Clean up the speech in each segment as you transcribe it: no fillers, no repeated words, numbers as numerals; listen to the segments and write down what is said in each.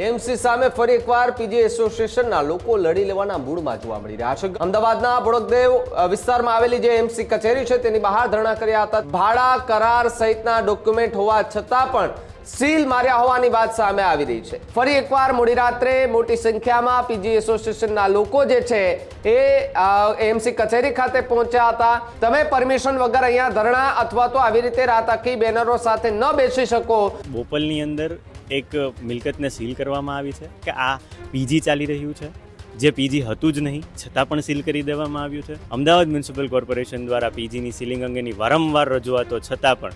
AMC સામે ફરી એકવાર પીજી એસોસિએશનના લોકો લડી લેવાના મૂડમાં જોવા મળી રહ્યા છે। અમદાવાદના બોડકદેવ વિસ્તારમાં આવેલી જે એએમસી કચેરી છે તેની બહાર ધરણા કર્યા હતા। ભાડા કરાર સહિતના ડોક્યુમેન્ટ હોવા છતાં પણ સીલ માર્યા હોવાની વાત સામે આવી રહી છે। ફરી એકવાર મોડી રાત્રે મોટી સંખ્યામાં પીજી એસોસિએશનના લોકો જે છે એ એએમસી કચેરી ખાતે પહોંચ્યા હતા। તમે પરમિશન વગર અહીંયા ધરણા અથવા તો આવી રીતે રાતાકી બેનરો સાથે ન બેસી શકો। બોપલની અંદર એક મિલકતને સીલ કરવામાં આવી છે કે આ પીજી ચાલી રહ્યું છે, જે પીજી હતું જ નહીં છતાં પણ સીલ કરી દેવામાં આવ્યું છે। અમદાવાદ મ્યુનિસિપલ કોર્પોરેશન દ્વારા પીજીની સીલિંગ અંગેની વારંવાર રજૂઆતો છતાં પણ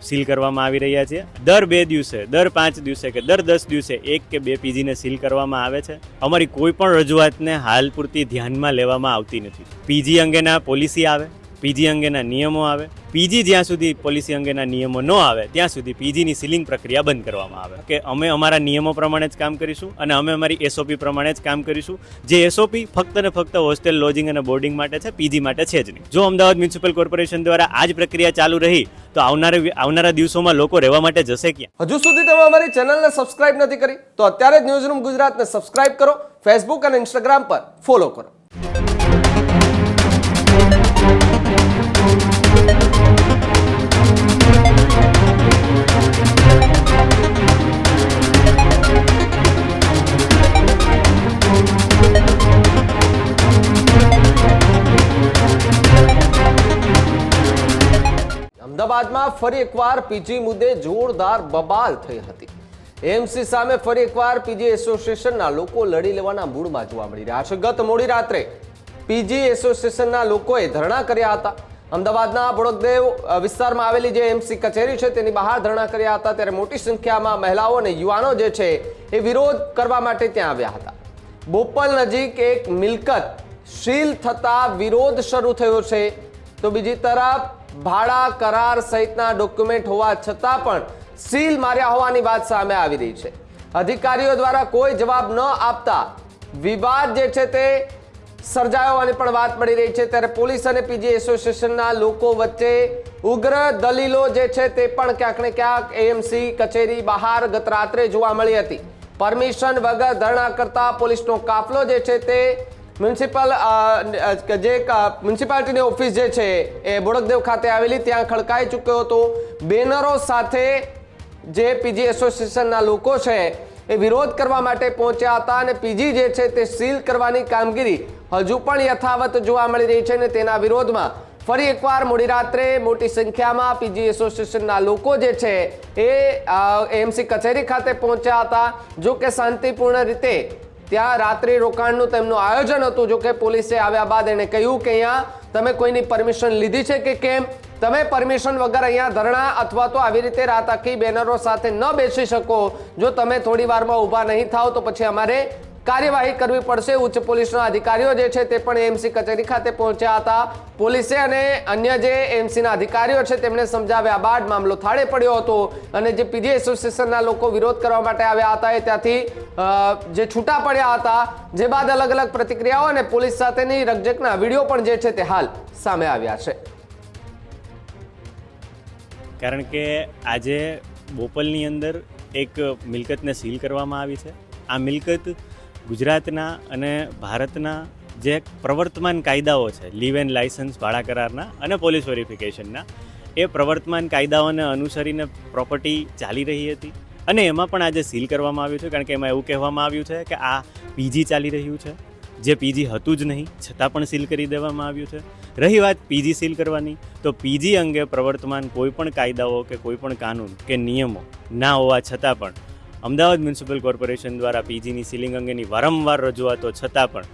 સીલ કરવામાં આવી રહ્યા છે। દર 2 દિવસે, દર 5 દિવસે કે દર 10 દિવસે 1 કે 2 પીજીને સીલ કરવામાં આવે છે। અમારી કોઈ પણ રજૂઆતને હાલ પૂરતી ધ્યાનમાં લેવામાં આવતી નથી। પીજી અંગેના પોલિસી આવે, પીજી અંગેના નિયમો આવે, પીજી જ્યાં સુધી પોલિસી અંગેના નિયમો ન આવે ત્યાં સુધી પીજીની સીલિંગ પ્રક્રિયા બંધ કરવામાં આવે કે અમે અમારા નિયમો પ્રમાણે જ કામ કરીશું અને અમે અમારી એસઓપી પ્રમાણે જ કામ કરીશું। જે એસઓપી ફક્ત ને ફક્ત હોસ્ટેલ, લોજિંગ અને બોર્ડિંગ માટે છે, પીજી માટે છે જ નહીં। જો અમદાવાદ મ્યુનિસિપલ કોર્પોરેશન દ્વારા આ જ પ્રક્રિયા ચાલુ રહી તો આવનારા દિવસોમાં લોકો રહેવા માટે જશે ક્યાં? હજુ સુધી તમે અમારી ચેનલને સબસ્ક્રાઇબ નથી કરી તો અત્યારે જ ન્યૂઝરૂમ ગુજરાતને સબસ્ક્રાઇબ કરો, ફેસબુક અને ઇન્સ્ટાગ્રામ પર ફોલો કરો। અમદાવાદમાં ફરી એકવાર પીજી મુદ્દે જોરદાર બબાલ થઈ હતી। એએમસી સામે ફરી એકવાર પીજી એસોસિએશનના લોકો લડી લેવાના મૂડમાં જોવા મળી રહ્યા છે। ગત મોડી રાત્રે પીજી એસોસિએશનના લોકોએ ધરણા કર્યા હતા। અમદાવાદના બોડકદેવ વિસ્તારમાં આવેલી જે એએમસી કચેરી છે તેની બહાર ધરણા કર્યા હતા। ત્યારે મોટી સંખ્યામાં મહિલાઓ અને યુવાનો જે છે એ વિરોધ કરવા માટે ત્યાં આવ્યા હતા। બોપલ નજીક એક મિલકત સીલ થતા વિરોધ શરૂ થયો છે તો બીજી તરફ ભાડા કરાર સહિતના ડોક્યુમેન્ટ હોવા છતાં પણ સીલ માર્યા હોવાની વાત સામે આવી રહી છે। અધિકારીઓ દ્વારા કોઈ જવાબ ન આપતા વિવાદ જે છે તે સર્જાયો હોવાની પણ વાત મળી રહી છે। ત્યારે પોલીસ અને પીજી એસોસિએશનના લોકો વચ્ચે ઉગ્ર દલીલો જે છે તે પણ ક્યાંક ને ક્યાંક એએમસી કચેરી બહાર ગત રાત્રે જોવા મળી હતી। પરમિશન વગર ધરણા કરતા પોલીસનો કાફલો જે છે તે મ્યુનિસિપાલિટીની ઓફિસ જે છે એ બોડકદેવ ખાતે આવેલી ત્યાં ખડકાઈ ચૂક્યો હતો। બેનરો સાથે જે પીજી એસોસિએશનના લોકો છે એ વિરોધ કરવા માટે પહોંચ્યા હતા અને પીજી જે છે તે સીલ કરવાની કામગીરી હજુ પણ યથાવત જોવા મળી રહી છે અને તેના વિરોધમાં ફરી એકવાર મોડી રાત્રે મોટી સંખ્યામાં પીજી એસોસિએશનના લોકો જે છે એ એએમસી કચેરી ખાતે પહોંચ્યા હતા। જો કે શાંતિપૂર્ણ રીતે ત્યાં રાત્રિ રોકાણનું તેમનું આયોજન હતું। જો કે પોલીસે આવ્યા બાદ એને કહ્યું કે અહીંયા તમે કોઈની પરમિશન લીધી છે કે કેમ? તમે પરમિશન વગર અહીંયા ધરણા અથવા તો આવી રીતે રાતાકી બેનરો સાથે ન બેસી શકો। જો તમે થોડી વારમાં ઊભા નહીં થાવ તો પછી અમારે કાર્યવાહી કરવી પડશે। ઉચ્ચ પોલીસના અધિકારીઓ જે છે તે પણ એએમસી કચેરી ખાતે પહોંચ્યા હતા। પોલીસે અને અન્ય જે એએમસીના અધિકારીઓ છે તેમને સમજાવ્યા બાદ મામલો થાળે પડ્યો હતો અને જે પીજી એસોસિએશનના લોકો વિરોધ કરવા માટે આવ્યા હતા એ ત્યાંથી જે છૂટા પડ્યા હતા। જે બાદ અલગ અલગ પ્રતિક્રિયાઓ અને પોલીસ સાથેની રકઝકના વિડીયો પણ જે છે તે હાલ સામે આવ્યા છે। કારણ કે આજે બોપલની અંદર એક મિલકતને સીલ કરવામાં આવી છે। આ મિલકત ગુજરાતના અને ભારતના જે પ્રવર્તમાન કાયદાઓ છે, લીવ એન્ડ લાયસન્સ, ભાડા કરારના અને પોલીસ વેરિફિકેશનના, એ પ્રવર્તમાન કાયદાઓને અનુસરીને પ્રોપર્ટી ચાલી રહી હતી અને એમાં પણ આજે સીલ કરવામાં આવ્યું છે। કારણ કે એમાં એવું કહેવામાં આવ્યું છે કે આ પીજી ચાલી રહ્યું છે, જે પીજી હતું જ નહીં છતાં પણ સીલ કરી દેવામાં આવ્યું છે। રહી વાત પીજી સીલ કરવાની તો પીજી અંગે પ્રવર્તમાન કોઈ પણ કાયદાઓ કે કોઈ પણ કાનૂન કે નિયમો ના હોવા છતાં પણ અમદાવાદ મ્યુનિસિપલ કોર્પોરેશન દ્વારા પીજીની સીલિંગ અંગેની વારંવાર રજૂઆતો છતાં પણ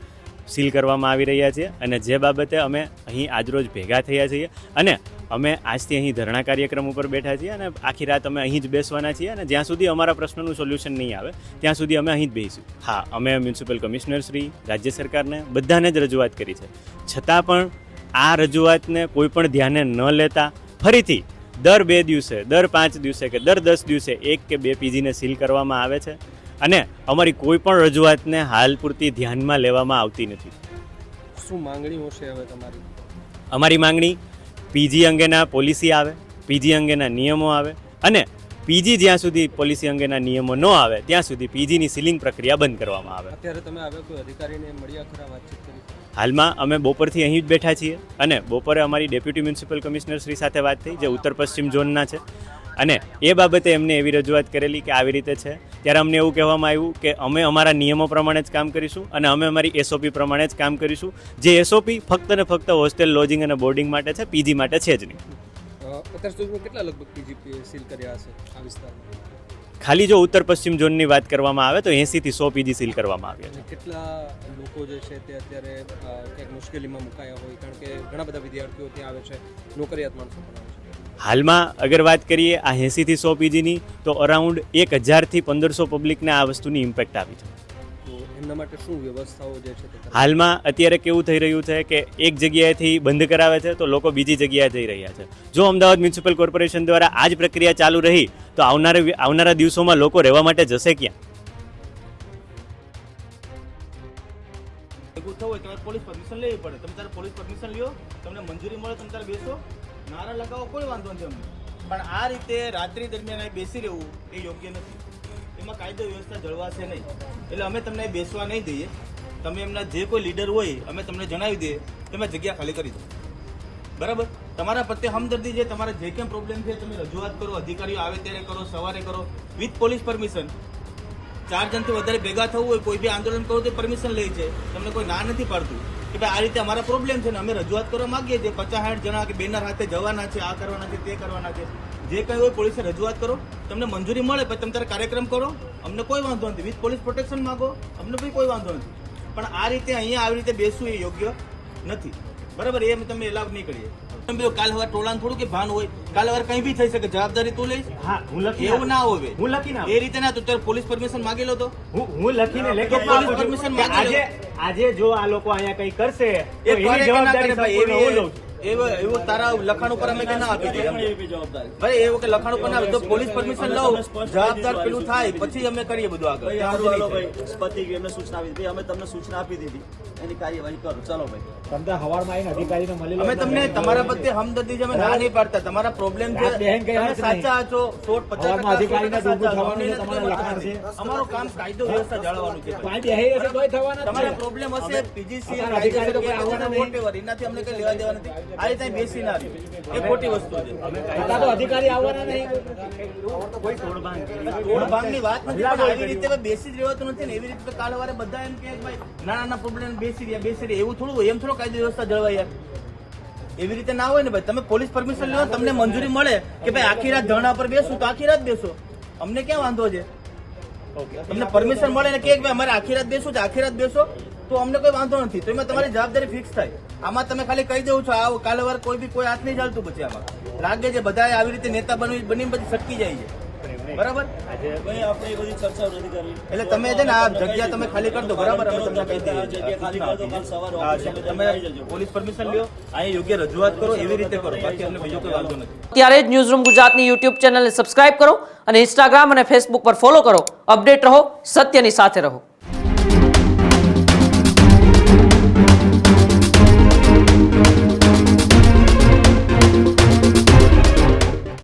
સીલ કરવામાં આવી રહ્યા છે અને જે બાબતે અમે અહીં આજરોજ ભેગા થયા છીએ અને અમે આજથી અહીં ધરણા કાર્યક્રમ ઉપર બેઠા છીએ અને આખી રાત અમે અહીં જ બેસવાના છીએ અને જ્યાં સુધી અમારા પ્રશ્નનું સોલ્યુશન નહીં આવે ત્યાં સુધી અમે અહીં જ બેસીશું। હા, અમે મ્યુનિસિપલ કમિશનર શ્રી, રાજ્ય સરકારને બધાને જ રજૂઆત કરી છે, છતાં પણ આ રજૂઆતને કોઈ પણ ધ્યાને ન લેતા ફરીથી દર 2 દિવસે, દર 5 દિવસે કે દર 10 દિવસે 1 કે 2 પીજીને સીલ કરવામાં આવે છે અને અમારી કોઈ પણ રજૂઆતને હાલ પૂરતી ધ્યાનમાં લેવામાં આવતી નથી। શું માંગણીઓ છે હવે તમારી? અમારી માંગણી પીજી અંગેના પોલિસી આવે, પીજી અંગેના નિયમો આવે અને પીજી જ્યાં સુધી પોલિસી અંગેના નિયમો ન આવે ત્યાં સુધી પીજીની સીલિંગ પ્રક્રિયા બંધ કરવામાં આવે. અત્યારે તમે આવે કોઈ અધિકારીને મળ્યા ખરા, વાતચીત કરી? હાલમાં અમે બપોરથી અહીં જ બેઠા છીએ અને બપોરે અમારી ડેપ્યુટી મ્યુનિસિપલ કમિશનર શ્રી સાથે વાત થઈ, જે ઉત્તર પશ્ચિમ ઝોનના છે, અને એ બાબતે એમને એવી રજૂઆત કરેલી કે આવી રીતે છે. ત્યારે અમને એવું કહેવામાં આવ્યું કે અમે અમારા નિયમો પ્રમાણે જ કામ કરીશું અને અમે અમારી એસઓપી પ્રમાણે જ કામ કરીશું. જે એસઓપી ફક્ત ને ફક્ત હોસ્ટેલ, લોજિંગ અને બોર્ડિંગ માટે છે, પીજી માટે છે જ નહીં. અત્યાર સુધીમાં કેટલા લગભગ પીજી સીલ કર્યા હશે આ વિસ્તારમાં? ખાલી જો ઉત્તર પશ્ચિમ ઝોનની વાત કરવામાં આવે તો 80 થી 100 પીજી સીલ કરવામાં આવ્યા છે. કેટલા લોકો જે છે તે અત્યારે ક્યાંક મુશ્કેલીમાં મુકાયા હોય, કારણ કે ઘણા બધા વિદ્યાર્થીઓ ત્યાં આવે છે, નોકરિયાત માણસો પણ આવે છે. હાલમાં અગર વાત કરીએ આ 80 થી 100 પીજીની, તો અરાઉન્ડ 1000 થી 1500 પબ્લિકને આ વસ્તુની ઇમ્પેક્ટ આવી છે. તો એમના માટે શું વ્યવસ્થાઓ જે છે તે હાલમાં અત્યારે કેવું થઈ રહ્યું છે કે એક જગ્યાએથી બંધ કરાવે છે તો લોકો બીજી જગ્યાએ જઈ રહ્યા છે. જો અમદાવાદ મ્યુનિસિપલ કોર્પોરેશન દ્વારા આ જ પ્રક્રિયા ચાલુ રહી તો આવનારા દિવસોમાં લોકો રહેવા માટે જશે ક્યાં? ભેગું થવું હોય તમારે પોલીસ પરમિશન લેવી પડે. તમે તારે પોલીસ પરમિશન લ્યો, તમને મંજૂરી મળે, તમે તારે બેસો, નારા લગાવો, કોઈ વાંધો નથી અમને. પણ આ રીતે રાત્રિ દરમિયાન અહીં બેસી રહેવું એ યોગ્ય નથી. એમાં કાયદો વ્યવસ્થા જળવાશે નહીં. એટલે અમે તમને બેસવા નહીં દઈએ. તમે એમના જે કોઈ લીડર હોય અમે તમને જણાવી દઈએ, તમે જગ્યા ખાલી કરી દો. બરાબર? તમારા પ્રત્યે હમદર્દી છે, તમારા જે કેમ પ્રોબ્લેમ છે તમે રજૂઆત કરો, અધિકારીઓ આવે ત્યારે કરો, સવારે કરો, વિથ પોલીસ પરમિશન. 4 જણથી વધારે ભેગા થવું હોય, કોઈ બી આંદોલન કરવું તો પરમિશન લે છે. તમને કોઈ ના નથી પાડતું કે ભાઈ આ રીતે અમારા પ્રોબ્લેમ છે ને અમે રજૂઆત કરવા માંગીએ છીએ. 50-60 જણા કે બેનર હાથે જવાના છે, આ કરવાના છે, તે કરવાના છે. જે કંઈ હોય પોલીસે રજૂઆત કરો, તમને મંજૂરી મળે પછી તમે તારે કાર્યક્રમ કરો, અમને કોઈ વાંધો નથી. વિથ પોલીસ પ્રોટેક્શન માંગો, અમને બી કોઈ વાંધો નથી. પણ આ રીતે અહીંયા આવી રીતે બેસવું એ યોગ્ય નથી. બરાબર? એ અમે તમે એલાવ નહીં કરીએ. કાલ હવે ટોળાને થોડું કે ભાન હોય, કાલ હવે કંઈ બી થઈ શકે, જવાબદારી તું લઈશ. હા, હું લખી એવું ના હોવે. હું લખીને એ રીતે ના, તું તારે પોલીસ પરમિશન માંગી લો તો હું લખીને પોલીસ પરમિશન માંગી લો. આજે જો આ લોકો અહીંયા કંઈ કરશે એ કરે કે ના કરે ભાઈ, એવું તારા લખાણ ઉપર અમે કે ના આપી દઈએ ભાઈ. એવું કે લખાણ ઉપર ના આપે તો પોલીસ પરમિશન લઉં, જવાબદાર પેલું થાય પછી અમે કરીએ બધું આગળ. એમને સૂચના આપી દીધી, અમે તમને સૂચના આપી દીધી, એની કાર્યવાહી કરો. ચાલો ભાઈ, તમને હવારમાં આવીને અધિકારીને મળી લો. અમે તમને તમારા પ્રત્યે હમદર્દી છે, અમે ના નહીં પાડતા. તમારા પ્રોબ્લેમ છે, તમે સાચા છો, 50% અધિકારીને ડૂબું થવાનું છે, તમારે લખાણ છે. અમારું કામ કાયદો વ્યવસ્થા જાળવવાનું છે. પાંચ બેહી રહેશે તોય થવાના જ છે. તમારા પ્રોબ્લેમ હશે, પીજીસી અધિકારી તો કોઈ આવવાના નહીં. વોટેવર, એનાથી અમને કઈ લેવા દેવા નથી. આ રીતે બેસી ના રહી, એ ખોટી વસ્તુ છે. છતાં તો અધિકારી આવવાના નહીં. ભાગની વાત નથી, પણ આવી રીતે બેસી જ રહેવાતું નથી ને. એવી રીતે તો કાલ વારે બધા એમ કે ભાઈ નાના પ્રોબ્લેમ બેસી રહ્યા, એવું થોડું હોય. એમ થોડો કાયદો વ્યવસ્થા જળવાય યાર. એવી રીતે ના હોય ને ભાઈ. તમે પોલીસ પરમિશન લો, તમને મંજૂરી મળે કે ભાઈ આખી રાત ધરણા પર બેસું તો આખી રાત બેસો, અમને ક્યાં વાંધો છે. તમને પરમિશન મળે ને કે ભાઈ અમારે આખી રાત બેસું છે, આખી રાત બેસો, તો અમને કોઈ વાંધો નથી. તો એમાં તમારી જવાબદારી ફિક્સ થાય. આમાં તમે ખાલી કહી દેવું છો આવો, કાલે વાર કોઈ બી કોઈ હાથ નહીં ચાલતું. પછી આમાં લાગે છે બધા આવી રીતે નેતા બની પછી સટકી જાય છે. બરાબર? ભાઈ આપણે એ બધી ચર્ચાઓ નથી કરવી. એટલે તમે છે ને આ જગ્યા તમે ખાલી કરી દો. બરાબર? અમે તમને કહી દઈએ જગ્યા ખાલી કરો તો કાલ સવારે ઓફિસે બધા તમે આવી જજો. પોલીસ પરમિશન લ્યો, અહીંયા યોગ્ય રજૂઆત કરો, એવી રીતે કરો. બાકી અમને બીજો કોઈ વાંધો નથી. ત્યારે જ ન્યૂઝરૂમ ગુજરાતની યુટ્યુબ ચેનલને સબસ્ક્રાઇબ કરો અને ઇન્સ્ટાગ્રામ અને ફેસબુક પર ફોલો કરો. અપડેટ રહો, સત્યની સાથે રહો.